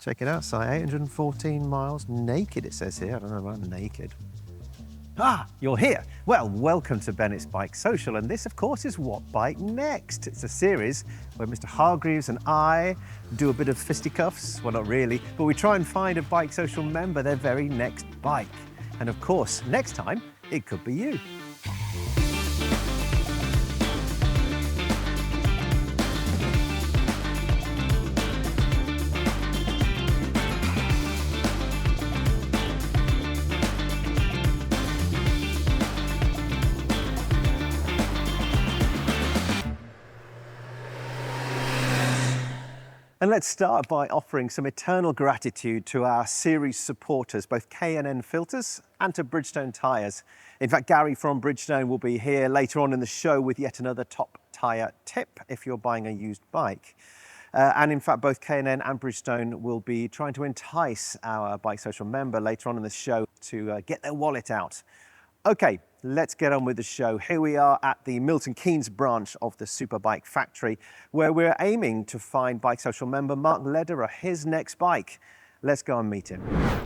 Check it out, Si, 814 miles naked, it says here. I don't know about naked. Ah, you're here. Well, welcome to Bennett's BikeSocial, and this, of course, is What Bike Next. It's a series where Mr. Hargreaves and I do a bit of fisticuffs. Well, not really, but we try and find a BikeSocial member their very next bike. And of course, next time, it could be you. And let's start by offering some eternal gratitude to our series supporters, both K&N Filters and to Bridgestone tyres. In fact, Gary from Bridgestone will be here later on in the show with yet another top tyre tip if you're buying a used bike. And in fact, both K&N and Bridgestone will be trying to entice our BikeSocial member later on in the show to get their wallet out. Okay, let's get on with the show. Here we are at the Milton Keynes branch of the Superbike Factory, where we're aiming to find BikeSocial member Mark Lederer his next bike. Let's go and meet him.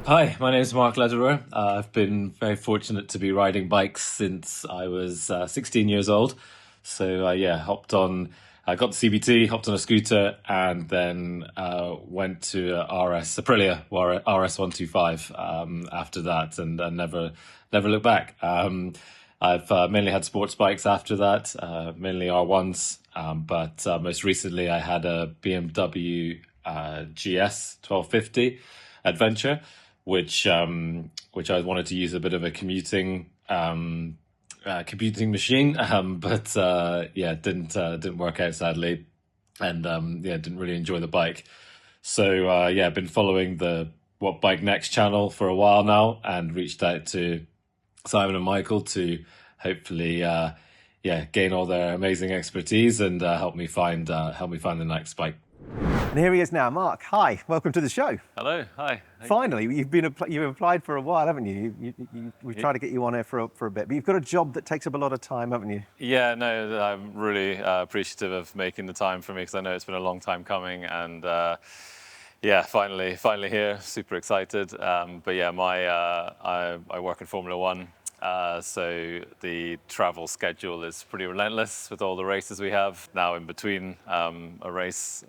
Hi, my name is Mark Lederer. I've been very fortunate to be riding bikes since I was 16 years old. So hopped on, I got the CBT, hopped on a scooter, and then went to Aprilia RS125 after that, and never looked back. I've mainly had sports bikes after that, mainly R1s, but most recently I had a BMW GS 1250 Adventure, which I wanted to use a bit of a commuting machine, but didn't work out, sadly, and didn't really enjoy the bike. So I've been following the What Bike Next channel for a while now, and reached out to Simon and Michael to hopefully gain all their amazing expertise and help me find the next bike. And here he is now. Mark, hi, welcome to the show. Hello, hi. Finally, you've applied for a while, haven't you? We've tried to get you on here for a bit, but you've got a job that takes up a lot of time, haven't you? Yeah, no, I'm really appreciative of making the time for me, because I know it's been a long time coming, and finally here, super excited. I work in Formula One. So the travel schedule is pretty relentless with all the races we have now in between a race.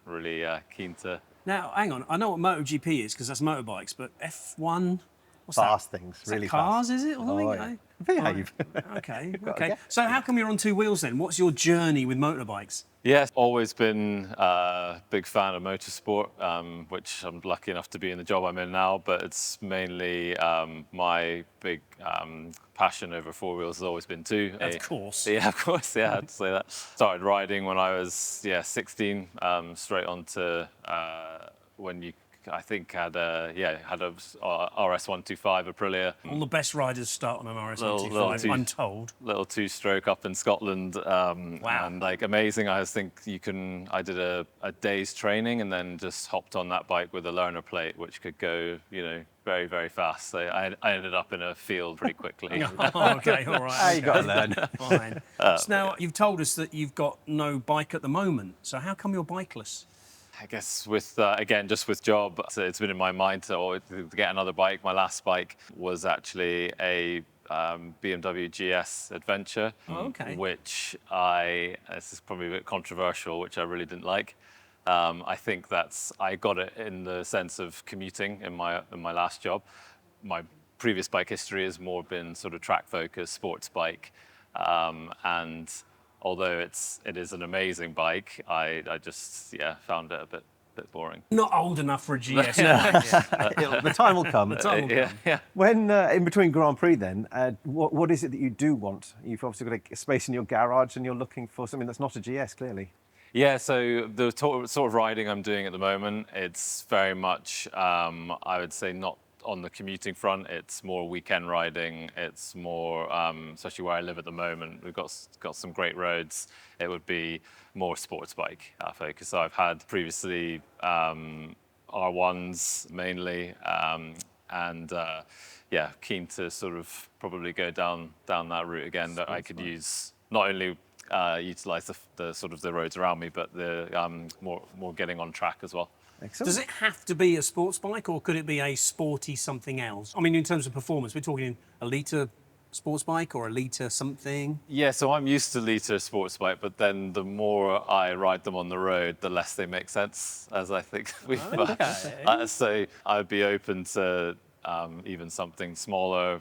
Really keen to. Now, hang on. I know what MotoGP is because that's motorbikes, but F1, what's Fast that? things, Is really that cars, fast. is it? Or something? Yeah. Behave. Okay. Okay. So how come you're on two wheels then? What's your journey with motorbikes? Yeah, always been a big fan of motorsport, which I'm lucky enough to be in the job I'm in now, but it's mainly my big passion over four wheels has always been two. Of course. Yeah, of course, yeah, I had to say that. Started riding when I was 16, straight on to when you, I think, had a RS125 Aprilia. All the best riders start on an RS125, I'm told. Little two-stroke up in Scotland. Wow. And amazing. I did a day's training and then just hopped on that bike with a learner plate, which could go, very, very fast. So I ended up in a field pretty quickly. Okay, all right. You got to learn. Fine. So now, you've told us that you've got no bike at the moment. So how come you're bikeless? I guess with, just with job, so it's been in my mind to get another bike. My last bike was actually a BMW GS Adventure, which this is probably a bit controversial, which I really didn't like. I think I got it in the sense of commuting in my last job. My previous bike history has more been sort of track focused, sports bike, and although it is an amazing bike, I just found it a bit boring. Not old enough for a GS. The time will come. Yeah. When in between Grand Prix, then, what is it that you do want? You've obviously got a space in your garage, and you're looking for something that's not a GS, clearly. Yeah, so the sort of riding I'm doing at the moment, it's very much, I would say, not on the commuting front. It's more weekend riding. It's more, especially where I live at the moment, we've got some great roads. It would be more sports bike focus. So I've had previously R1s mainly, keen to sort of probably go down that route again. That I could use not only utilise the sort of the roads around me, but the more getting on track as well. Excellent. Does it have to be a sports bike, or could it be a sporty something else? I mean, in terms of performance, we're talking a litre sports bike or a litre something? Yeah, so I'm used to litre sports bike, but then the more I ride them on the road, the less they make sense, as I think we've so I'd be open to even something smaller.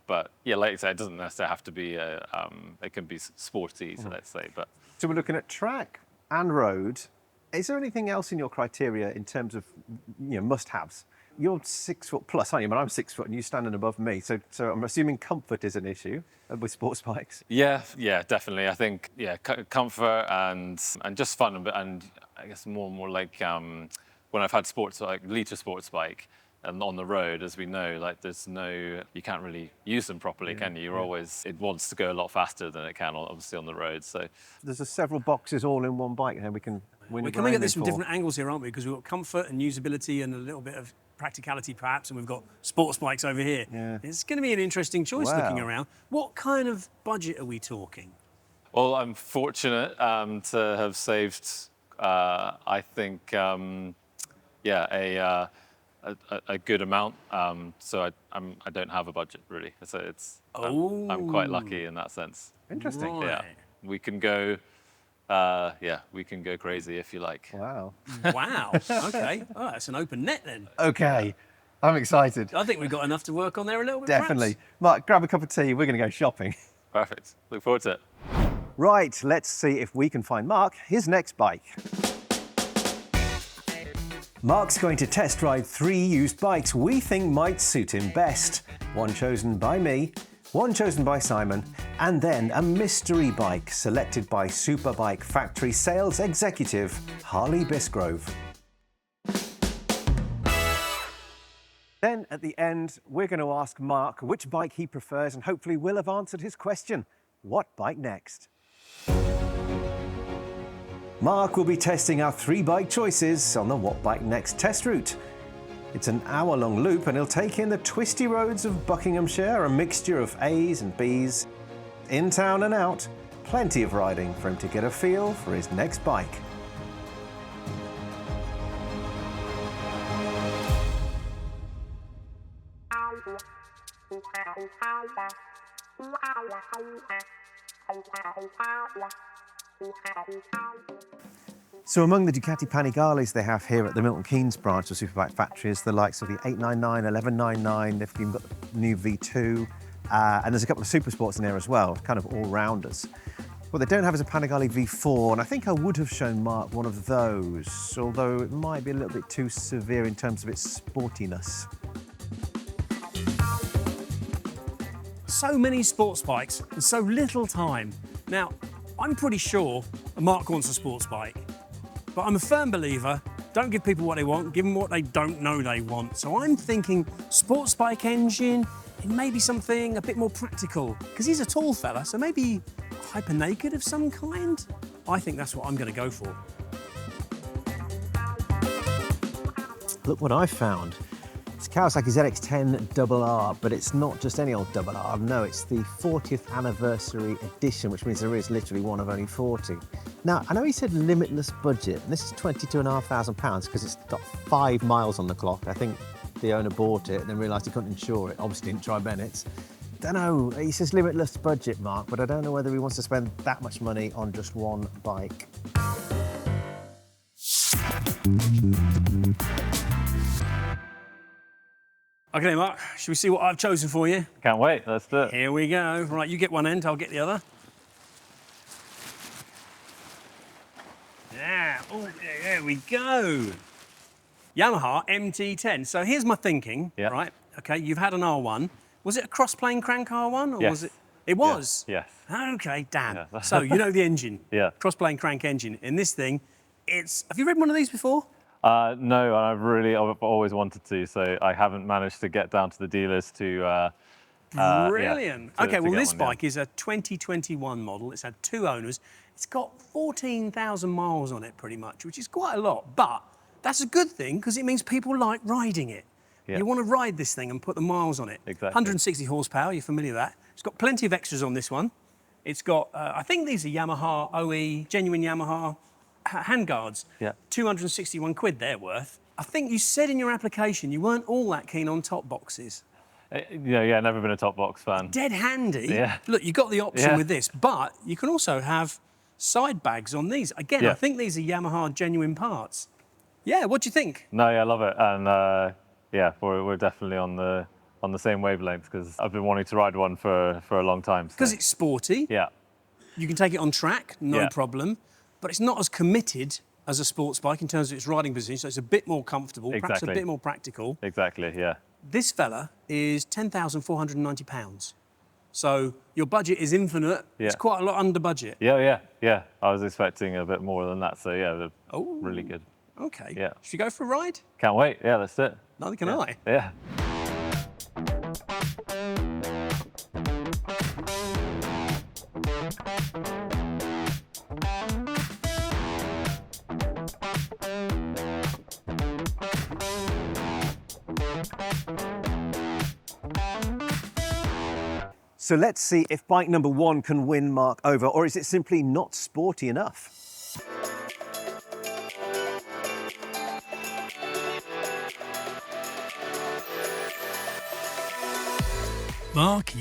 But yeah, like I said, it doesn't necessarily have to be it can be sporty, so let's say. But So we're looking at track and road. Is there anything else in your criteria in terms of must-haves? You're 6 foot plus, aren't you? But I'm 6 foot and you're standing above me. So I'm assuming comfort is an issue with sports bikes. yeah, definitely. I think comfort and just fun, and I guess more like when I've had litre sports bike. And on the road, as we know, like you can't really use them properly, can you? It wants to go a lot faster than it can, obviously, on the road. So there's several boxes all in one bike, and we can. We're coming at this from different angles here, aren't we? Because we've got comfort and usability and a little bit of practicality, perhaps, and we've got sports bikes over here. Yeah. It's going to be an interesting choice looking around. What kind of budget are we talking? Well, I'm fortunate to have saved, I think, a good amount. So I don't have a budget really. So I'm quite lucky in that sense. Interesting. Right. Yeah, we can go. We can go crazy if you like. Wow. Wow. Okay. Oh, that's an open net then. Okay. I'm excited. I think we've got enough to work on there a little bit. Definitely. Perhaps. Mark, grab a cup of tea. We're going to go shopping. Perfect. Look forward to it. Right. Let's see if we can find Mark his next bike. Mark's going to test ride 3 used bikes we think might suit him best. One chosen by me, one chosen by Simon, and then a mystery bike selected by Superbike Factory sales executive Harley Bisgrove. Then at the end, we're going to ask Mark which bike he prefers, and hopefully we'll have answered his question. What bike next? Mark will be testing our 3 bike choices on the What Bike Next test route. It's an hour-long loop and he'll take in the twisty roads of Buckinghamshire, a mixture of A's and B's. In town and out, plenty of riding for him to get a feel for his next bike. So among the Ducati Panigalis they have here at the Milton Keynes branch of Superbike Factory is the likes of the 899, 1199, they've even got the new V2, and there's a couple of super sports in there as well, kind of all-rounders. What they don't have is a Panigale V4, and I think I would have shown Mark one of those, although it might be a little bit too severe in terms of its sportiness. So many sports bikes and so little time. Now, I'm pretty sure Mark wants a sports bike, but I'm a firm believer, don't give people what they want, give them what they don't know they want. So I'm thinking sports bike engine, and maybe something a bit more practical, because he's a tall fella, so maybe hyper naked of some kind. I think that's what I'm going to go for. Look what I found. It's Kawasaki ZX-10RR, but it's not just any old RR. No, it's the 40th anniversary edition, which means there is literally one of only 40. Now, I know he said limitless budget, and this is £22,500 because it's got 5 miles on the clock. I think the owner bought it and then realised he couldn't insure it. Obviously didn't try Bennetts. Don't know, he says limitless budget, Mark, but I don't know whether he wants to spend that much money on just one bike. Okay, Mark, should we see what I've chosen for you? Can't wait. Let's do it. Here we go. Right, you get one end, I'll get the other. Yeah, oh, there we go. Yamaha MT10. So here's my thinking, right? Okay, you've had an R1. Was it a cross-plane crank R1? Or Yes. was it? It was? Yes. Okay, damn. Yeah. So you know the engine. Yeah. Cross-plane crank engine. In this thing, have you ridden one of these before? No, I've always wanted to, so I haven't managed to get down to the dealers to. Brilliant. Okay, well, this one, bike is a 2021 model. It's had 2 owners. It's got 14,000 miles on it, pretty much, which is quite a lot. But that's a good thing because it means people like riding it. Yeah. You want to ride this thing and put the miles on it. Exactly. 160 horsepower. You're familiar with that. It's got plenty of extras on this one. It's got, I think these are Yamaha OE, genuine Yamaha handguards. Yeah. 261 quid they're worth. I think you said in your application you weren't all that keen on top boxes. Yeah, never been a top box fan. Dead handy. Yeah. Look, you've got the option Yeah. with this, but you can also have side bags on these. Again, Yeah. I think these are Yamaha genuine parts. Yeah, what do you think? No, yeah, I love it, and we're definitely on the same wavelength because I've been wanting to ride one for a long time. Because it's sporty. Yeah. You can take it on track, no Yeah. problem, but it's not as committed as a sports bike in terms of its riding position, so it's a bit more comfortable, perhaps a Exactly. bit more practical. Exactly. Yeah. This fella is £10,490. So your budget is infinite. Yeah. It's quite a lot under budget. Yeah. I was expecting a bit more than that, so yeah, they're Oh. really good. Okay. Yeah. Should we go for a ride? Can't wait. Yeah, that's it. Neither can I. Yeah. So let's see if bike number 1 can win Mark over, or is it simply not sporty enough? Mark.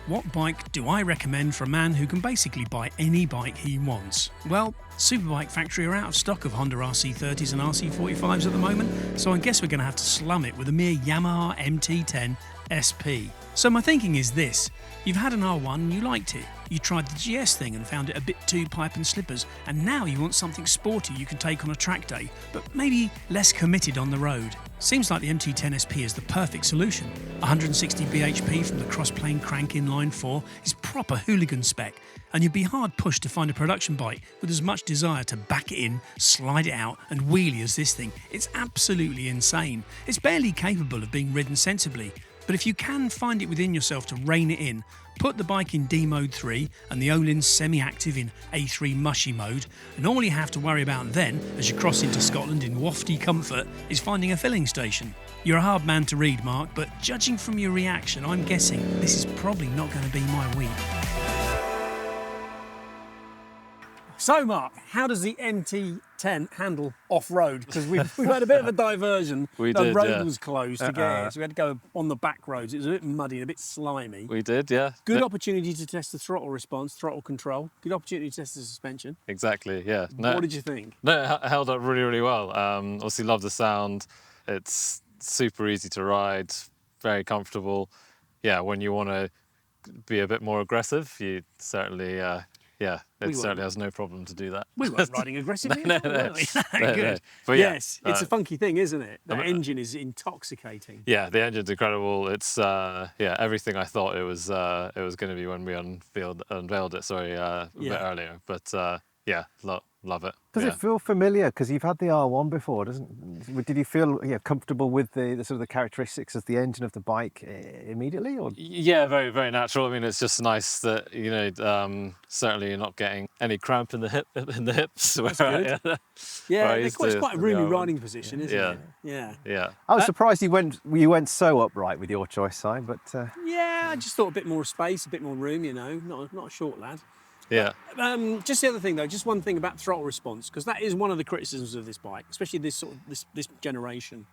What bike do I recommend for a man who can basically buy any bike he wants? Well, Superbike Factory are out of stock of Honda RC30s and RC45s at the moment, so I guess we're going to have to slum it with a mere Yamaha MT10 SP. So my thinking is this: you've had an R1 and you liked it. You tried the GS thing and found it a bit too pipe and slippers, and now you want something sporty you can take on a track day, but maybe less committed on the road. Seems like the MT10 SP is the perfect solution. 160 bhp from the cross-plane crank inline 4 is proper hooligan spec, and you'd be hard pushed to find a production bike with as much desire to back it in, slide it out and wheelie as this thing. It's absolutely insane. It's barely capable of being ridden sensibly, but if you can find it within yourself to rein it in, put the bike in D mode 3 and the Olin semi-active in A3 mushy mode, and all you have to worry about then, as you cross into Scotland in wafty comfort, is finding a filling station. You're a hard man to read, Mark, but judging from your reaction, I'm guessing this is probably not going to be my week. So, Mark, how does the MT10 handle off-road? Because we've had a bit of a diversion. We the did, road yeah. was closed to get here, so we had to go on the back roads. It was a bit muddy and a bit slimy. We did, yeah. Good opportunity to test the throttle response, throttle control. Good opportunity to test the suspension. Exactly, yeah. What did you think? No, it held up really, really well. Obviously, love the sound. It's super easy to ride, very comfortable. Yeah, when you want to be a bit more aggressive, you certainly, certainly has no problem to do that. We weren't riding aggressively. No. Were we? No. Good. But yeah, yes, it's a funky thing, isn't it? The engine is intoxicating. Yeah, the engine's incredible. It's everything I thought it was going to be when we unveiled it. A bit earlier, but love it. Does it feel familiar? Because you've had the R1 before, did you feel comfortable with the sort of the characteristics of the engine of the bike immediately? Or? Yeah, very, very natural. I mean, it's just nice that certainly you're not getting any cramp in the hips. That's good. It's quite a roomy riding position, isn't it? Yeah. I was surprised you went so upright with your choice, Si, but I just thought a bit more space, a bit more room. Not a short lad. Yeah. Just the other thing, though, just one thing about throttle response, because that is one of the criticisms of this bike, especially this generation,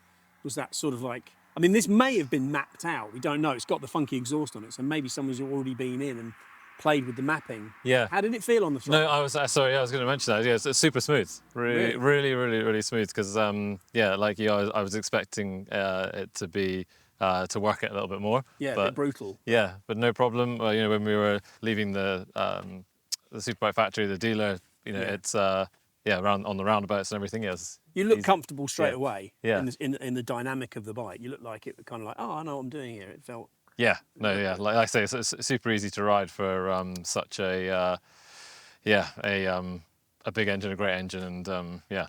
was that sort of like, I mean, this may have been mapped out. We don't know. It's got the funky exhaust on it, so maybe someone's already been in and played with the mapping. Yeah. How did it feel on the throttle? No, I was going to mention that. Yeah, it's super smooth. Really smooth. Because like you, I was expecting it to be. To work it a little bit more. Yeah, but, a bit brutal. Yeah, but no problem. When we were leaving the Superbike Factory, the dealer, it's around on the roundabouts and everything. Yes, you look comfortable straight away. Yeah. In the dynamic of the bike, you look like it kind of like, I know what I'm doing here. It felt. Yeah. No. Yeah. Like I say, it's super easy to ride for such a big engine, a great engine, and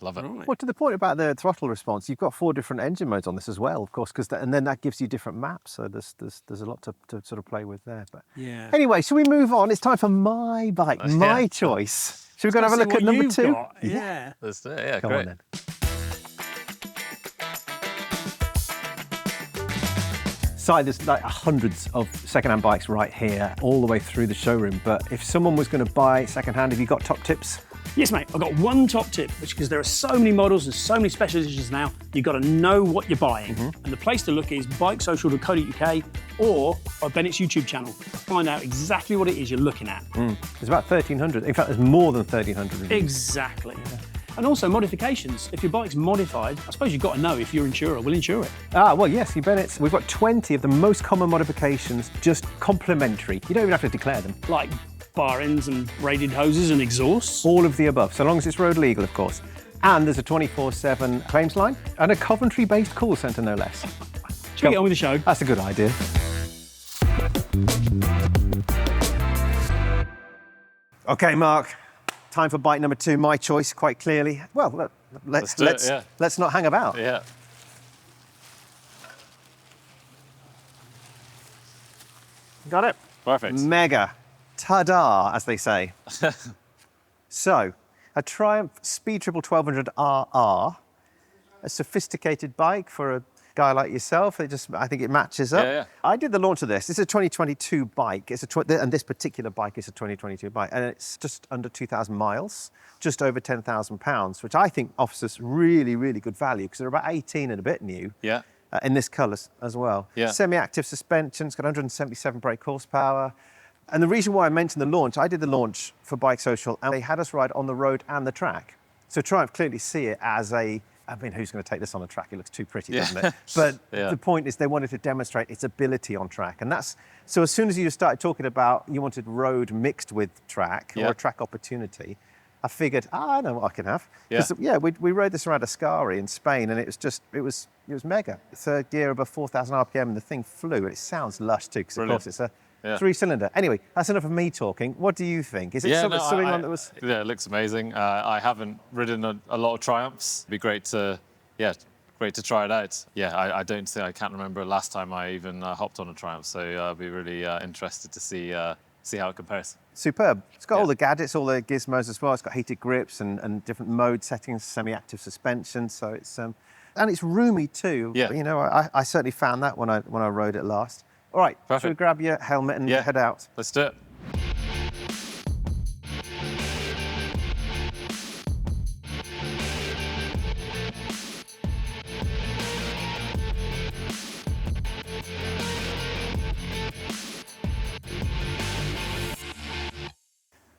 love it. Right. Well, to the point about the throttle response, you've got 4 different engine modes on this as well, of course, and then that gives you different maps. So there's a lot to sort of play with there. But anyway, shall we move on? It's time for my bike, my choice. Should we go and have a look at number 2? Yeah. Let's do it. Yeah, Come great. on then. So there's like hundreds of second-hand bikes right here, all the way through the showroom. But if someone was going to buy second-hand, have you got top tips? Yes, mate, I've got one top tip, which because there are so many models and so many special editions now, you've got to know what you're buying. And the place to look is BikeSocial.co.uk or our Bennetts YouTube channel to find out exactly what it is you're looking at. There's about 1,300. In fact, there's more than 1,300 reviews. Exactly. Yeah. And also modifications. If your bike's modified, I suppose you've got to know if your insurer will insure it. Well, yes, you Bennetts. We've got 20 of the most common modifications, just complimentary. You don't even have to declare them. Like bar ends and braided hoses and exhausts. All of the above, so long as it's road legal, of course. And there's a 24/7 claims line and a Coventry-based call centre, no less. Should we get on with the show? That's a good idea. Okay, Mark. Time for bike number 2, my choice, quite clearly. Well, let's not hang about. Yeah. Got it? Perfect. Mega. Ta-da, as they say. So, a Triumph Speed Triple 1200 RR, a sophisticated bike for a guy like yourself. I think it matches up. Yeah. I did the launch of this. This is a 2022 bike. And this particular bike is a 2022 bike, and it's just under 2,000 miles, just over £10,000, which I think offers us really, really good value because they're about 18 and a bit new. Yeah. In this colour as well. Yeah. Semi-active suspension, it's got 177 brake horsepower. And the reason why I mentioned the launch, I did the launch for BikeSocial and they had us ride on the road and the track. So Triumph clearly see it as who's going to take this on the track? It looks too pretty, doesn't it? But the point is they wanted to demonstrate its ability on track. And so as soon as you started talking about you wanted road mixed with track or a track opportunity, I figured, I know what I can have. We rode this around Ascari in Spain and it was mega. Third gear above 4,000 RPM and the thing flew. And it sounds lush too, because of course it's a 3-cylinder. Anyway, that's enough of me talking. What do you think? Is it something on that was... Yeah, it looks amazing. I haven't ridden a lot of Triumphs. It'd be great to try it out. Yeah, I can't remember last time I even hopped on a Triumph, so I'll be really interested to see how it compares. Superb. It's got all the gadgets, all the gizmos as well. It's got heated grips and different mode settings, semi-active suspension. So it's and it's roomy too. Yeah. You know, I certainly found that when I rode it last. All right, perfect. Should we grab your helmet and head out? Let's do it.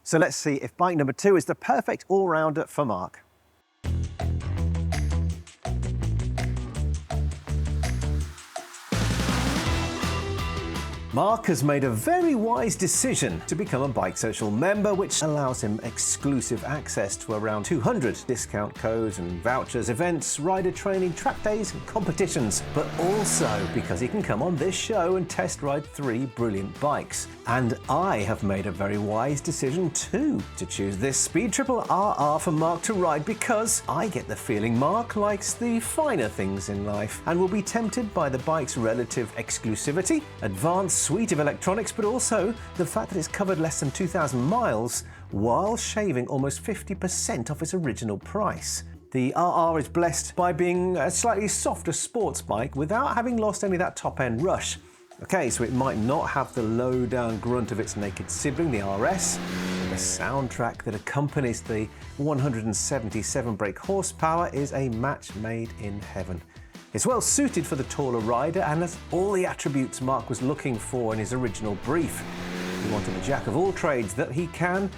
So let's see if bike number 2 is the perfect all-rounder for Mark. Mark has made a very wise decision to become a BikeSocial member, which allows him exclusive access to around 200 discount codes and vouchers, events, rider training, track days and competitions, but also because he can come on this show and test ride 3 brilliant bikes. And I have made a very wise decision too, to choose this Speed Triple RR for Mark to ride, because I get the feeling Mark likes the finer things in life and will be tempted by the bike's relative exclusivity, advanced suite of electronics, but also the fact that it's covered less than 2,000 miles while shaving almost 50% off its original price. The RR is blessed by being a slightly softer sports bike without having lost any of that top-end rush. Okay, so it might not have the low-down grunt of its naked sibling, the RS, but the soundtrack that accompanies the 177 brake horsepower is a match made in heaven. It's well suited for the taller rider and has all the attributes Mark was looking for in his original brief. He wanted a jack of all trades that he can,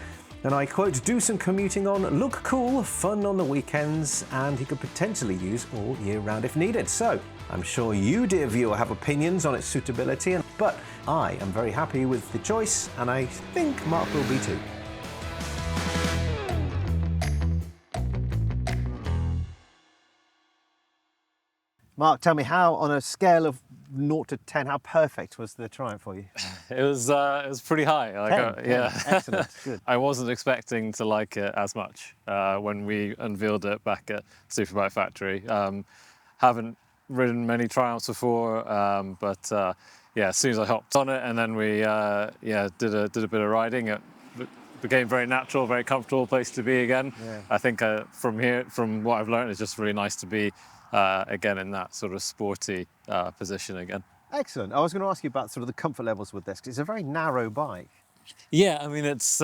and I quote, do some commuting on, look cool, fun on the weekends, and he could potentially use all year round if needed. So I'm sure you, dear viewer, have opinions on its suitability, but I am very happy with the choice, and I think Mark will be too. Mark, tell me, how, on a scale of 0 to 10, how perfect was the Triumph for you? It was pretty high. Like, 10? Excellent, good. I wasn't expecting to like it as much when we unveiled it back at Superbike Factory. Haven't ridden many Triumphs before, but as soon as I hopped on it and then we did a bit of riding, it became very natural, very comfortable place to be again. Yeah. I think from what I've learned, it's just really nice to be again in that sort of sporty position again. Excellent. I was going to ask you about sort of the comfort levels with this, because it's a very narrow bike. Yeah, I mean, it's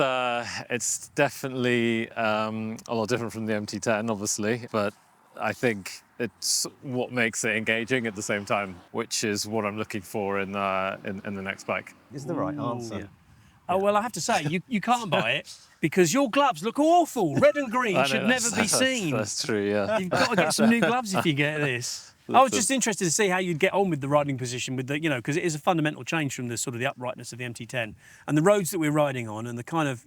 definitely a lot different from the MT10, obviously, but I think it's what makes it engaging at the same time, which is what I'm looking for in the next bike. Is the right answer. Yeah. Oh, well, I have to say, you can't buy it because your gloves look awful. Red and green should never be seen. That's true, yeah. You've got to get some new gloves if you get this. I was just interested to see how you'd get on with the riding position, with the, because it is a fundamental change from the sort of the uprightness of the MT10 and the roads that we're riding on, and the kind of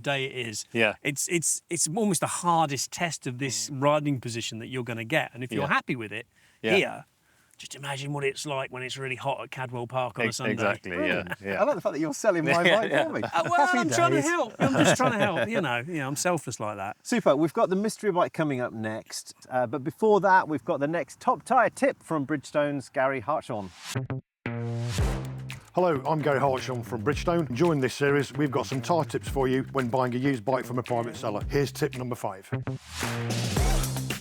day it is. Yeah. It's almost the hardest test of this riding position that you're going to get, and if you're happy with it here, just imagine what it's like when it's really hot at Cadwell Park on a Sunday. Exactly, yeah. I like the fact that you're selling my bike for me. Well, Happy I'm trying to days. help. I'm just trying to help. I'm selfless like that. Super. We've got the mystery bike coming up next. But before that, we've got the next top tyre tip from Bridgestone's Gary Hartshorne. Hello, I'm Gary Hartshorne from Bridgestone. During this series, we've got some tyre tips for you when buying a used bike from a private seller. Here's tip number 5.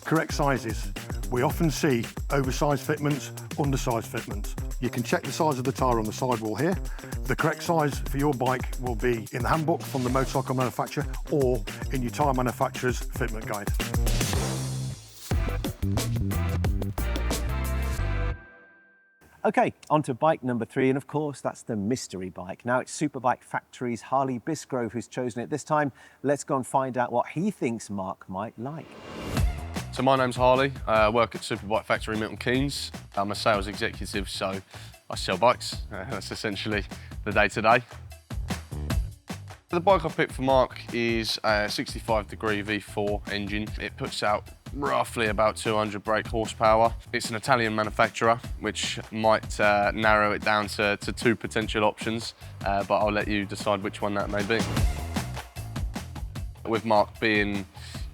Correct sizes. We often see oversized fitments, undersized fitments. You can check the size of the tyre on the sidewall here. The correct size for your bike will be in the handbook from the motorcycle manufacturer or in your tyre manufacturer's fitment guide. Okay, on to bike number 3, and of course that's the mystery bike. Now it's Superbike Factory's Harley Bisgrove who's chosen it this time. Let's go and find out what he thinks Mark might like. So my name's Harley, I work at Superbike Factory Milton Keynes. I'm a sales executive, so I sell bikes. That's essentially the day-to-day. The bike I picked for Mark is a 65-degree V4 engine. It puts out roughly about 200 brake horsepower. It's an Italian manufacturer, which might narrow it down to 2 potential options, but I'll let you decide which one that may be. With Mark being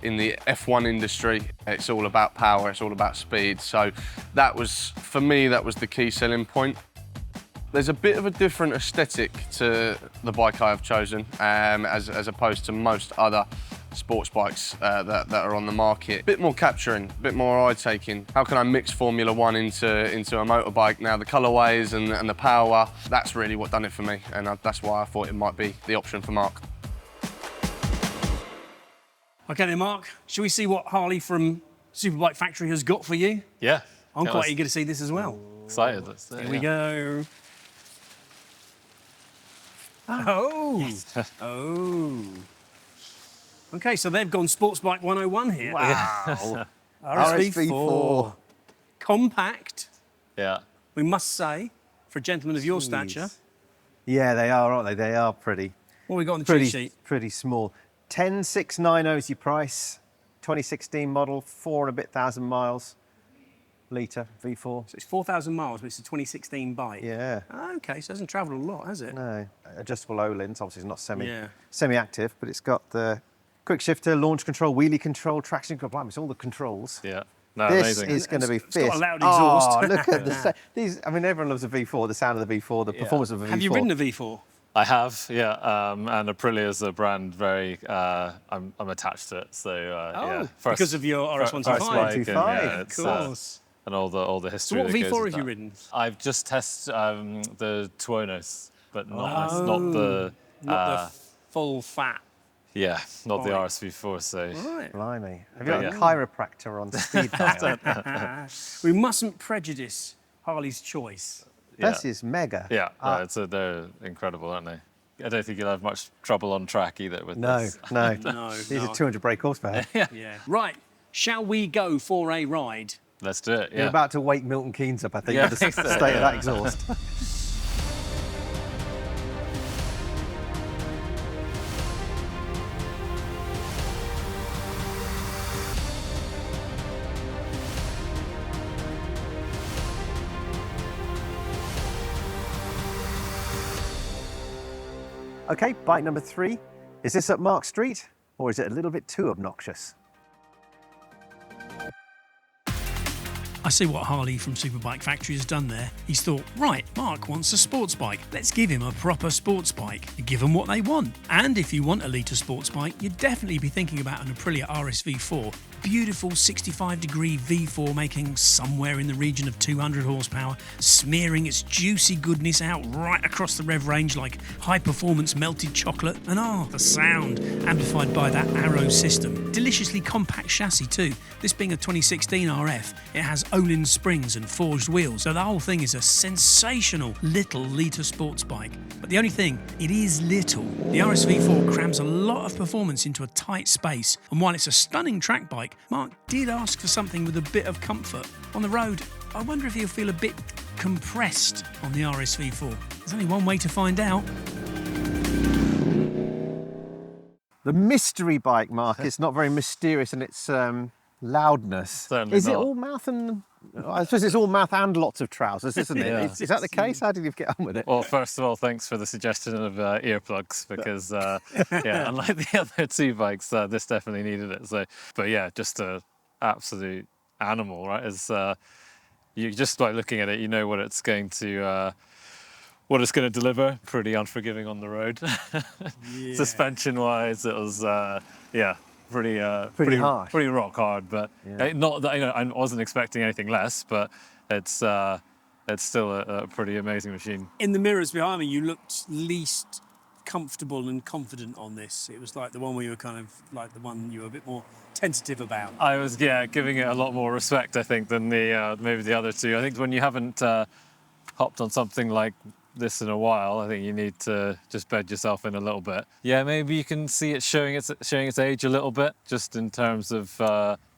in the F1 industry, it's all about power, it's all about speed. So that was, for me, that was the key selling point. There's a bit of a different aesthetic to the bike I have chosen, as opposed to most other sports bikes that are on the market. A bit more capturing, a bit more eye-taking. How can I mix Formula One into a motorbike? Now the colourways and the power, that's really what done it for me, and that's why I thought it might be the option for Mark. Okay then, Mark, shall we see what Harley from Superbike Factory has got for you? Yeah. I'm quite eager to see this as well. Excited. Here we go. Oh. Oh. Okay, so they've gone Sports Bike 101 here. Wow. RSV4. Compact, Yeah. we must say, for a gentleman of your stature. Yeah, they are, aren't they? They are pretty. What have we got on the cheat sheet? Pretty small. 10,690 is your price. 2016 model, 4 and a bit thousand miles. Litre, V4. So it's 4,000 miles, but it's a 2016 bike. Yeah. Okay, so it hasn't travelled a lot, has it? No, adjustable O-lins. Obviously, it's not Yeah. semi-active, but it's got the quick shifter, launch control, wheelie control, traction control. It's all the controls. Yeah. No, This amazing. is going to be It's got fierce. a loud exhaust. Oh, look at these. I mean, everyone loves a V4. The sound of the V4, the performance of a V4. Have you ridden a V4? I have, yeah. And Aprilia is a brand very, I'm attached to it. So, yeah. Because of your RS125. bike and, yeah, Of it's, course. and all the history. So what that goes V4 with have you that. ridden? I've just tested the Tuonos, but not the Not the full fat. yeah, not the Bike. RSV4. So Right. Blimey. Have you got Yeah. a chiropractor on speed dial? We mustn't prejudice Harley's choice. This is mega. yeah, no, they're incredible, aren't they? I don't think you'll have much trouble on track either with No, this. no. No, These no. are 200 brake horsepower. Yeah. Right. Shall we go for a ride? Let's do it. You're Yeah. about to wake Milton Keynes up, I think, Yeah, with the I think so, state of that yeah. exhaust. Okay, bike number 3. Is this up Mark Street, or is it a little bit too obnoxious? I see what Harley from Superbike Factory has done there. He's thought, right, Mark wants a sports bike. Let's give him a proper sports bike. You give them what they want. And if you want a litre sports bike, you'd definitely be thinking about an Aprilia RSV4. beautiful 65-degree V4 making somewhere in the region of 200 horsepower, smearing its juicy goodness out right across the rev range like high-performance melted chocolate. And the sound, amplified by that Arrow system. Deliciously compact chassis too. This being a 2016 RF, it has Olin springs and forged wheels, so the whole thing is a sensational little litre sports bike. But the only thing, it is little. The RSV4 crams a lot of performance into a tight space, and while it's a stunning track bike, Mark did ask for something with a bit of comfort. On the road, I wonder if he'll feel a bit compressed on the RSV4. There's only one way to find out. The mystery bike, Mark, is not very mysterious in its loudness. Certainly is it not. all mouth and... I suppose it's all mouth and lots of trousers, isn't it? Yeah. Is that the case? How did you get on with it? Well, first of all, thanks for the suggestion of earplugs because, yeah, unlike the other two bikes, this definitely needed it. So, but yeah, just an absolute animal, right? As you just by looking at it, you know what it's going to deliver. Pretty unforgiving on the road. Yeah. Suspension-wise, it was pretty harsh. pretty rock hard. But not that I wasn't expecting anything less, but it's still a pretty amazing machine. In the mirrors behind me, you looked least comfortable and confident on this. It was like the one where you were kind of like the one you were a bit more tentative about. I was giving it a lot more respect, I think, than the maybe the other two. I think when you haven't hopped on something like this in a while, I think you need to just bed yourself in a little bit. Yeah, maybe you can see it showing its age a little bit, just in terms of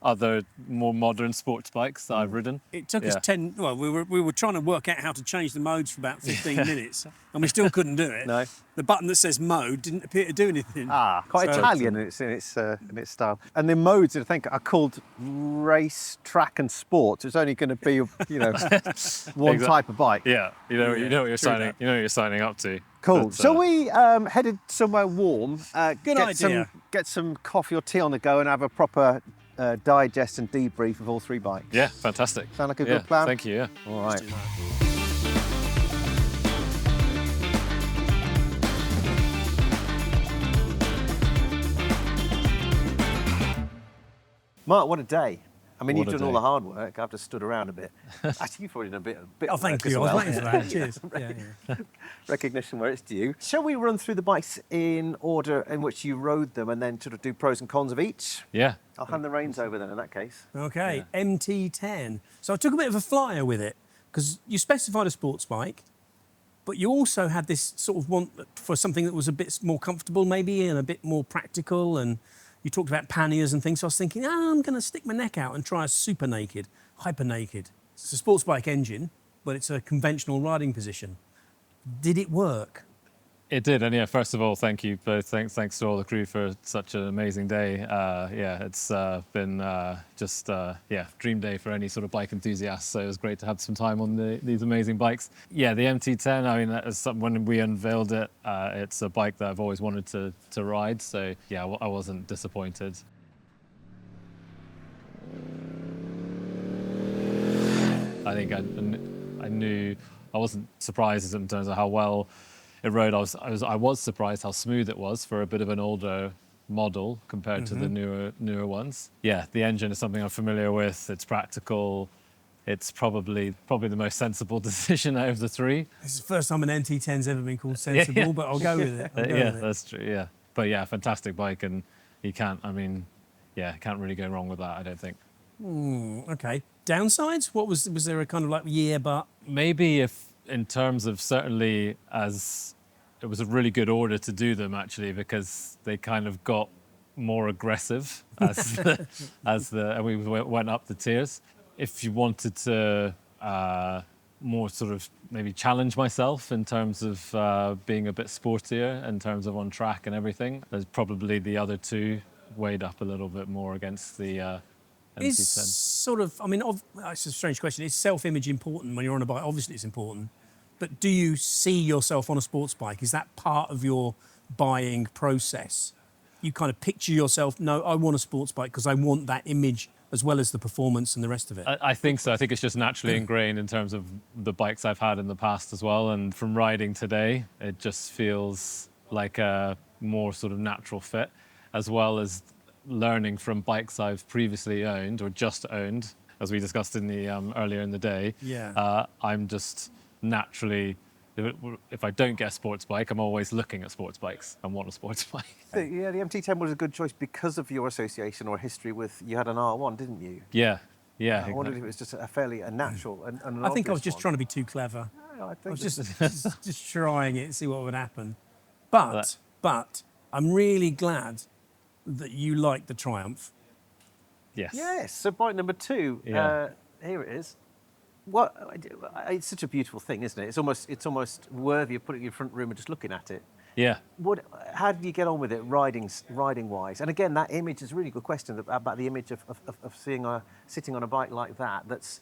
other more modern sports bikes that I've ridden. It took us 10. Well, we were trying to work out how to change the modes for about 15 minutes, and we still couldn't do it. No. The button that says mode didn't appear to do anything. Quite So- Italian in its style. And the modes, I think, are called race, track, and sport. It's only going to be, one type of bike. Yeah, you know what you're true signing. that. You know what you're signing up to. Cool. But, So we headed somewhere warm. Good idea. Get some coffee or tea on the go and have a proper digest and debrief of all three bikes. Yeah, fantastic. Sound like a good plan? Thank you. Yeah. All right. Do that. Mark, what a day. I mean, What you've a done all day. the hard work. I've just stood around a bit. Actually, you've probably done a bit Oh, of thank work you. as I was well. waiting for that. Cheers. Yeah. Recognition where it's due. Shall we run through the bikes in order in which you rode them and then sort of do pros and cons of each? Yeah. I'll hand the reins over then in that case. Okay, MT10. So I took a bit of a flyer with it because you specified a sports bike, but you also had this sort of want for something that was a bit more comfortable maybe and a bit more practical, and you talked about panniers and things, so I was thinking, I'm going to stick my neck out and try a super naked, hyper naked. It's a sports bike engine, but it's a conventional riding position. Did it work? It did, and yeah. First of all, thank you both. Thanks to all the crew for such an amazing day. It's been dream day for any sort of bike enthusiast. So it was great to have some time on these amazing bikes. Yeah, the MT10. I mean, that is when we unveiled it, it's a bike that I've always wanted to ride. So yeah, I wasn't disappointed. I think I knew I wasn't surprised in terms of how well it rode. I was surprised how smooth it was for a bit of an older model compared to the newer ones. Yeah, the engine is something I'm familiar with. It's practical. It's probably the most sensible decision out of the three. This is the first time an MT10's ever been called sensible, but I'll go with it. I'll go with it. That's true. Yeah, but yeah, fantastic bike, and you can't really go wrong with that, I don't think. Okay. Downsides? What was there a kind of like but? Maybe if in terms of certainly as it was a really good order to do them actually, because they kind of got more aggressive and we went up the tiers. If you wanted to more sort of maybe challenge myself in terms of being a bit sportier in terms of on track and everything, there's probably the other two weighed up a little bit more against the Is MT10. sort of, I mean, it's a strange question. Is self-image important when you're on a bike? Obviously it's important. But do you see yourself on a sports bike? Is that part of your buying process? You kind of picture yourself, no, I want a sports bike because I want that image as well as the performance and the rest of it. I think so. I think it's just naturally ingrained in terms of the bikes I've had in the past as well. And from riding today, it just feels like a more sort of natural fit, as well as learning from bikes I've previously owned or just owned, as we discussed in the earlier in the day. Yeah. I'm just naturally, if I don't get a sports bike, I'm always looking at sports bikes and want a sports bike. Yeah, the MT10 was a good choice because of your association or history with, you had an R1, didn't you? Yeah. I wondered if it was just a natural and an I think I was obvious just one. trying to be too clever. No, I I think was that- just trying it, see what would happen. But I'm really glad that you like the Triumph. Yes. Yes, so bike number 2, Yeah. here it is. It's such a beautiful thing, isn't it? It's almost worthy of putting it in your front room and just looking at it. Yeah. How did you get on with it, riding wise? And again, that image is a really good question about the image of sitting on a bike like that. That's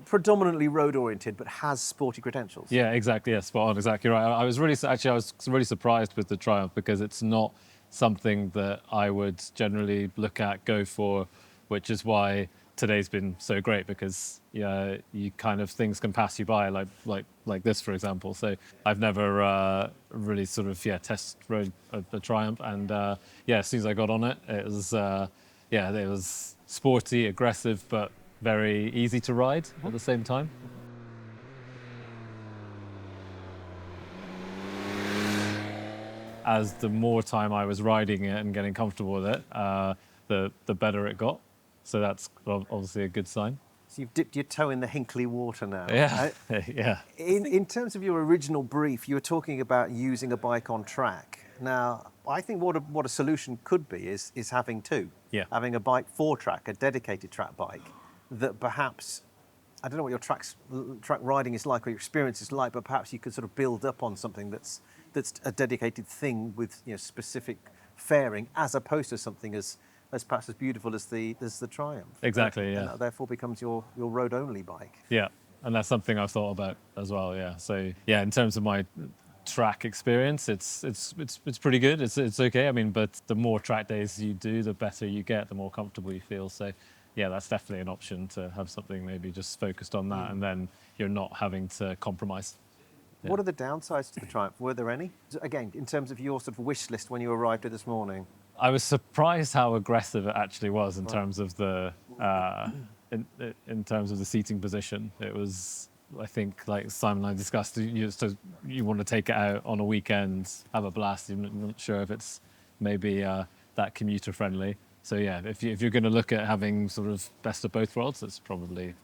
predominantly road oriented, but has sporty credentials. Yeah, exactly. Yeah, spot on. Exactly right. I was really surprised with the Triumph because it's not something that I would generally look at, go for, which is why today's been so great because you kind of things can pass you by like this, for example. So I've never really sort of test rode a Triumph, and as soon as I got on it, it was sporty, aggressive, but very easy to ride at the same time. As the more time I was riding it and getting comfortable with it, the better it got. So that's obviously a good sign. So you've dipped your toe in the Hinkley water now. Yeah, yeah. In terms of your original brief, you were talking about using a bike on track. Now, I think what a solution could be is having two. Yeah. Having a bike for track, a dedicated track bike, that perhaps, I don't know what your track riding is like or your experience is like, but perhaps you could sort of build up on something that's a dedicated thing with specific fairing, as opposed to something as perhaps as beautiful as the Triumph. Exactly, yeah. And that therefore becomes your road-only bike. Yeah, and that's something I've thought about as well. Yeah. So in terms of my track experience, it's pretty good. It's okay. I mean, but the more track days you do, the better you get, the more comfortable you feel. So yeah, that's definitely an option to have something maybe just focused on that, and then you're not having to compromise. Yeah. What are the downsides to the Triumph? Were there any? Again, in terms of your sort of wish list when you arrived here this morning. I was surprised how aggressive it actually was in terms of the in terms of the seating position. It was, I think, like Simon and I discussed, you want to take it out on a weekend, have a blast. You're not sure if it's maybe that commuter friendly. So yeah, if you're going to look at having sort of best of both worlds, that's probably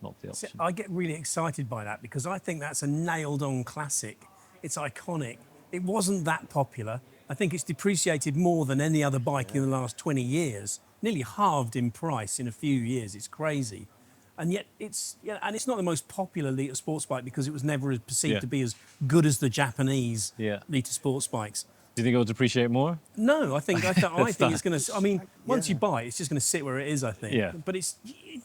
not the option. I get really excited by that because I think that's a nailed-on classic. It's iconic. It wasn't that popular. I think it's depreciated more than any other bike in the last 20 years. Nearly halved in price in a few years. It's crazy. And yet it's not the most popular litre sports bike because it was never perceived to be as good as the Japanese litre sports bikes. Do you think it'll depreciate more? No, I think it's going to. I mean, once you buy it, it's just going to sit where it is, I think. Yeah. But it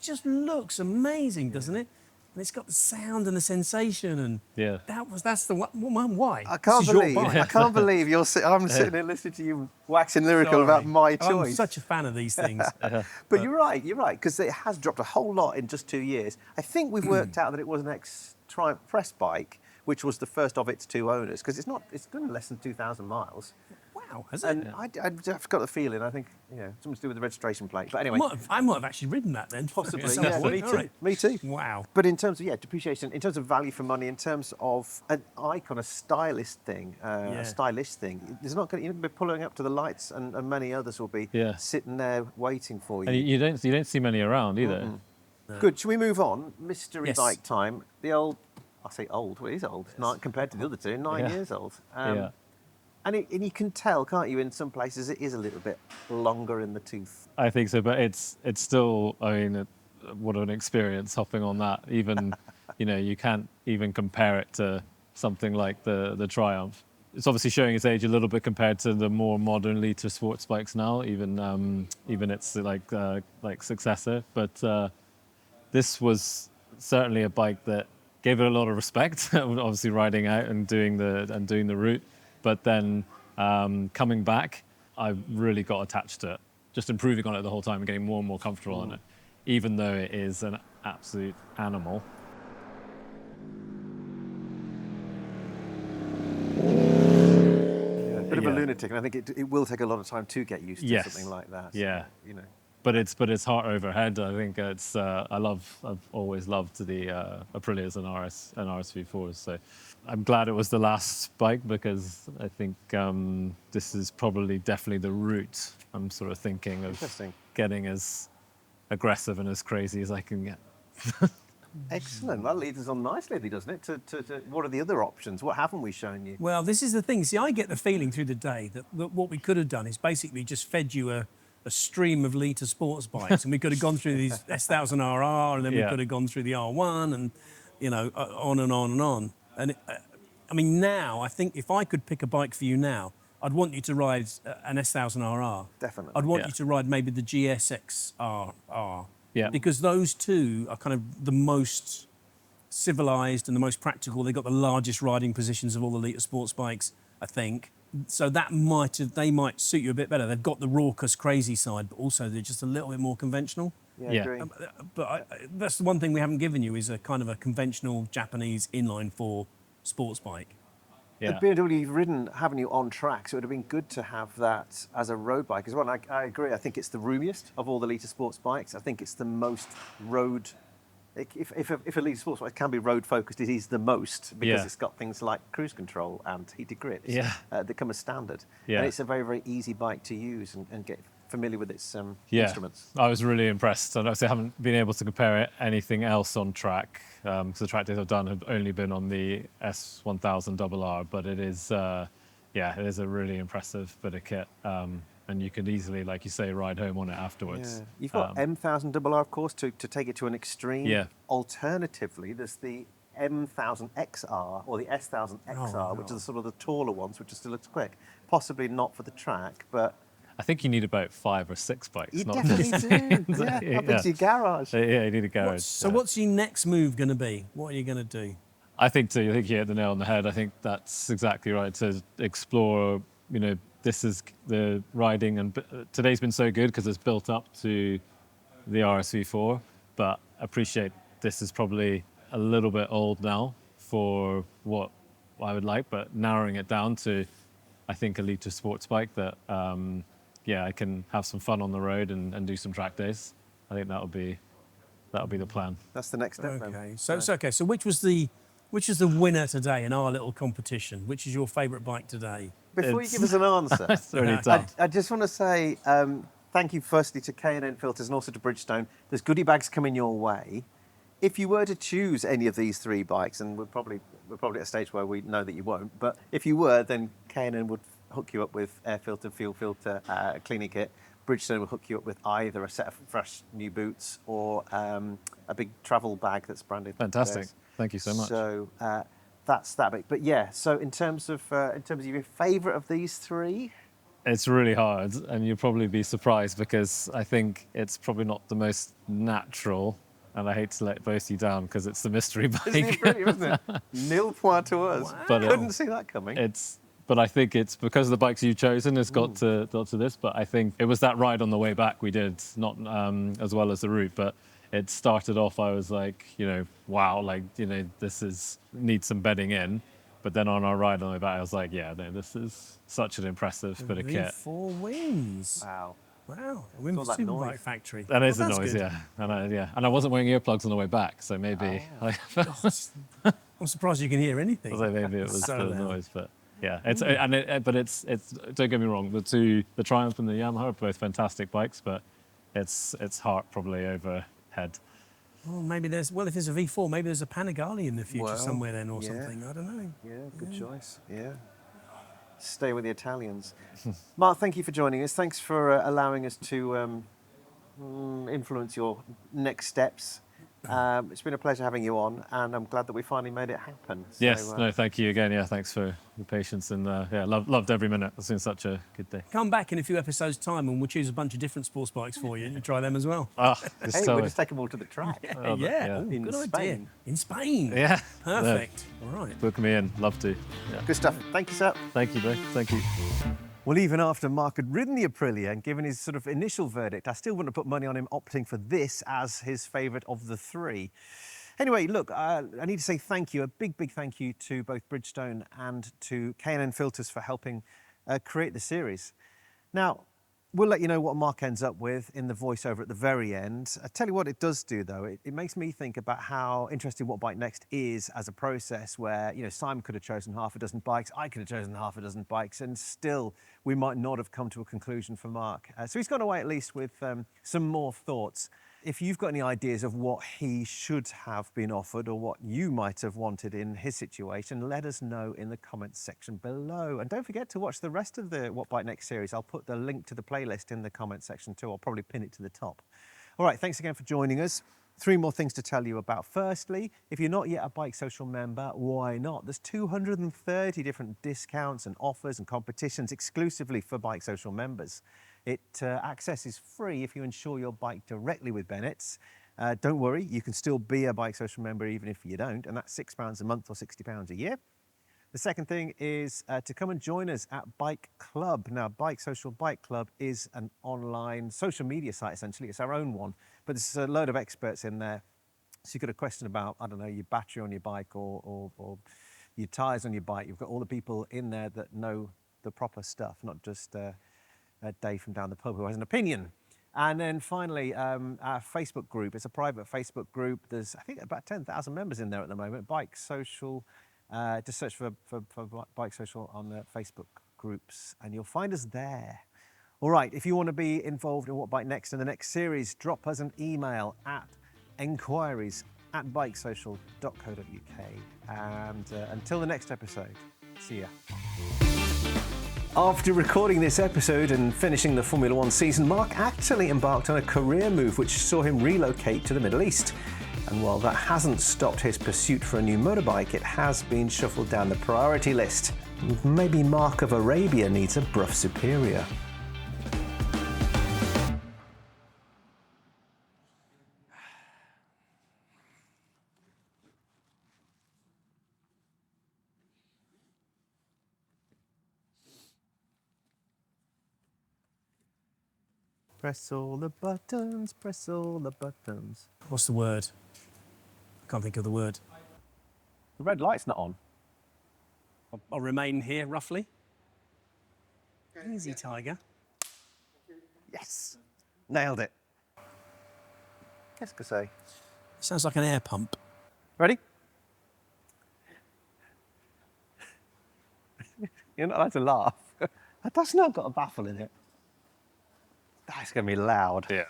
just looks amazing, doesn't it? And it's got the sound and the sensation, and that's the one. Why? I can't believe I'm sitting here listening to you waxing lyrical about my choice. I'm such a fan of these things. But you're right, because it has dropped a whole lot in just 2 years. I think we've worked out that it was an ex-Triumph press bike, which was the first of its two owners, because it's done less than 2,000 miles. Wow, has it? And I've got the feeling, I think, something to do with the registration plate. But anyway. I might have actually ridden that then. Possibly, Yeah, me too. Right. Me too. Wow. But in terms of, depreciation, in terms of value for money, in terms of an icon, a stylish thing, there's not going to, you're going to be pulling up to the lights, and many others will be sitting there waiting for you. And you don't see many around either. Mm-hmm. No. Good. Shall we move on? Mystery Yes. bike time. The old, I say old, well, it is old, compared to the other two, 9 years old. And you can tell, can't you, in some places it is a little bit longer in the tooth. I think so, but it's still, I mean, what an experience hopping on that. Even, you can't even compare it to something like the Triumph. It's obviously showing its age a little bit compared to the more modern litre sports bikes now, even its like successor. But this was certainly a bike that gave it a lot of respect, obviously riding out and doing the route. But then coming back, I really got attached to it, just improving on it the whole time and getting more and more comfortable on it, even though it is an absolute animal. Bit of a lunatic, and I think it will take a lot of time to get used to Yes. something like that. Yeah. You know. But it's heart over head. I think it's I've always loved the Aprilias and RSV4s. So I'm glad it was the last bike, because I think this is probably definitely the route I'm sort of thinking of getting as aggressive and as crazy as I can get. Excellent. That leads us on nicely, doesn't it? To what are the other options? What haven't we shown you? Well, this is the thing. See, I get the feeling through the day that what we could have done is basically just fed you a stream of litre sports bikes, and we could have gone through these S1000RR, and then we could have gone through the R1, and on and on and on. And I mean, now I think if I could pick a bike for you now, I'd want you to ride an S1000RR. Definitely. I'd want you to ride maybe the GSX-RR. Yeah. Because those two are kind of the most civilised and the most practical. They've got the largest riding positions of all the litre sports bikes, I think. So they might suit you a bit better. They've got the raucous, crazy side, but also they're just a little bit more conventional. Yeah, Yeah. agree. But that's the one thing we haven't given you, is a kind of a conventional Japanese inline 4 sports bike. Yeah. The BMW you've ridden, haven't you, on track? So it would have been good to have that as a road bike as well. And I agree. I think it's the roomiest of all the litre sports bikes. I think it's the most road. If a litre sports bike can be road focused, it is the most, because it's got things like cruise control and heated grips that come as standard. Yeah. And it's a very, very easy bike to use and get familiar with its instruments. I was really impressed. And obviously I haven't been able to compare it anything else on track, because the track days I've done have only been on the S1000RR, but it is, it is a really impressive bit of kit. And you could easily, like you say, ride home on it afterwards. Yeah. You've got M1000RR, of course, to take it to an extreme. Yeah. Alternatively, there's the M1000XR or the S1000XR, which are sort of the taller ones, which are still looks quick. Possibly not for the track, but I think you need about 5 or 6 bikes. you not definitely do. Yeah. Up into your garage. Yeah, you need a garage. What's your next move going to be? What are you going to do? I think you hit the nail on the head. I think that's exactly right. To explore, this is the riding, and today's been so good because it's built up to the RSV4, but appreciate this is probably a little bit old now for what I would like, but narrowing it down to, I think, a litre sports bike that, I can have some fun on the road and do some track days. I think that'll be the plan. That's the next step. Okay. Then. So which was the winner today in our little competition? Which is your favourite bike today? Before you give us an answer, It's really tough. I just want to say thank you firstly to K&N Filters and also to Bridgestone. There's goodie bags coming your way. If you were to choose any of these 3 bikes, and we're probably at a stage where we know that you won't, but if you were, then K&N would hook you up with air filter, fuel filter, cleaning kit. Bridgestone will hook you up with either a set of fresh new boots or a big travel bag that's branded. Fantastic. theirs. Thank you so much. So that's that big. But yeah, so in terms of your favourite of these 3, It's really hard, and you'll probably be surprised because I think it's probably not the most natural, and I hate to let both you down because it's the mystery bike. Isn't it, isn't it? Nil point to us. But, Couldn't see that coming. But I think it's because of the bikes you've chosen has got to this. But I think it was that ride on the way back we did, not as well as the route, but it started off, I was like, wow, this needs some bedding in. But then on our ride on the way back, I was like, this is such an impressive bit of kit. 4 wins. Wow. Wow. A win for all that noise. Superbike Factory. That is Well, the that's noise, good. yeah. And I wasn't wearing earplugs on the way back, so maybe I'm surprised you can hear anything. so maybe it was So the loud. noise, but yeah, it's don't get me wrong, the Triumph and the Yamaha are both fantastic bikes, but it's heart probably over head. Well, if there's a V4, maybe there's a Panigale in the future Well, somewhere then or yeah. something. I don't know. Yeah, good choice. Yeah. Stay with the Italians. Mark, thank you for joining us. Thanks for allowing us to influence your next steps. It's been a pleasure having you on, and I'm glad that we finally made it happen. So, Yes, no, thank you again. Yeah, thanks for the patience, and loved every minute. It's been such a good day. Come back in a few episodes' time and we'll choose a bunch of different sports bikes for you and you try them as well. Hey, tell we'll me. just take them all to the track. yeah. Ooh, In good idea. Spain. In Spain. Yeah, Perfect. All right. book me in. Love to. Yeah. Good stuff. Thank you, sir. Thank you, both. Thank you. Well, even after Mark had ridden the Aprilia and given his sort of initial verdict, I still wouldn't have put money on him opting for this as his favourite of the 3. Anyway, look, I need to say thank you, a big, big thank you to both Bridgestone and to K&N Filters for helping create the series. Now, we'll let you know what Mark ends up with in the voiceover at the very end. I tell you what it does do, though. It makes me think about how interesting What Bike Next is as a process where, you know, Simon could have chosen half a dozen bikes, I could have chosen half a dozen bikes, and still we might not have come to a conclusion for Mark. So he's gone away at least with some more thoughts. If you've got any ideas of what he should have been offered or what you might have wanted in his situation, let us know in the comments section below. And don't forget to watch the rest of the What Bike Next series. I'll put the link to the playlist in the comments section too. I'll probably pin it to the top. All right, thanks again for joining us. 3 more things to tell you about. Firstly, if you're not yet a BikeSocial member, why not? There's 230 different discounts and offers and competitions exclusively for BikeSocial members. Access is free if you insure your bike directly with Bennetts. Don't worry, you can still be a BikeSocial member even if you don't, and that's £6 a month or £60 a year. The second thing is to come and join us at Bike Club. Now, BikeSocial Bike Club is an online social media site, essentially. It's our own one, but there's a load of experts in there. So you've got a question about, I don't know, your battery on your bike or your tyres on your bike. You've got all the people in there that know the proper stuff, not just Dave from down the pub who has an opinion. And then finally, our Facebook group. It's a private Facebook group. There's, I think, about 10,000 members in there at the moment. BikeSocial, just search for BikeSocial on the Facebook groups and you'll find us there. All right, if you want to be involved in What Bike Next in the next series, drop us an email at enquiries@bikesocial.co.uk. And until the next episode, see ya. After recording this episode and finishing the Formula One season, Mark actually embarked on a career move which saw him relocate to the Middle East. And while that hasn't stopped his pursuit for a new motorbike, it has been shuffled down the priority list. Maybe Mark of Arabia needs a Brough Superior. Press all the buttons, press all the buttons. What's the word? I can't think of the word. The red light's not on. I'll remain here, roughly. Easy, Tiger. Yes! Nailed it. Qu'est-ce que c'est? Sounds like an air pump. Ready? You're not allowed to laugh. That's not got a baffle in it. That's going to be loud. Yeah.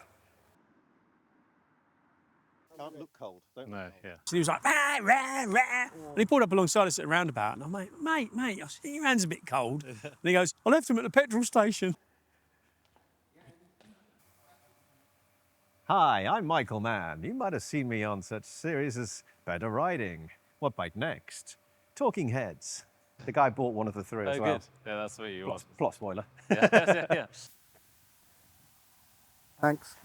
Can't look cold. Don't No, yeah. So he was like, rah, rah, rah. And he pulled up alongside us at a roundabout. And I'm like, mate, I see your hand's a bit cold. And he goes, I left him at the petrol station. Hi, I'm Michael Mann. You might have seen me on such series as Better Riding, What Bike Next, Talking Heads. The guy bought one of the 3 as well. Good. Yeah, that's what you want. Plot spoiler. Yeah. Thanks.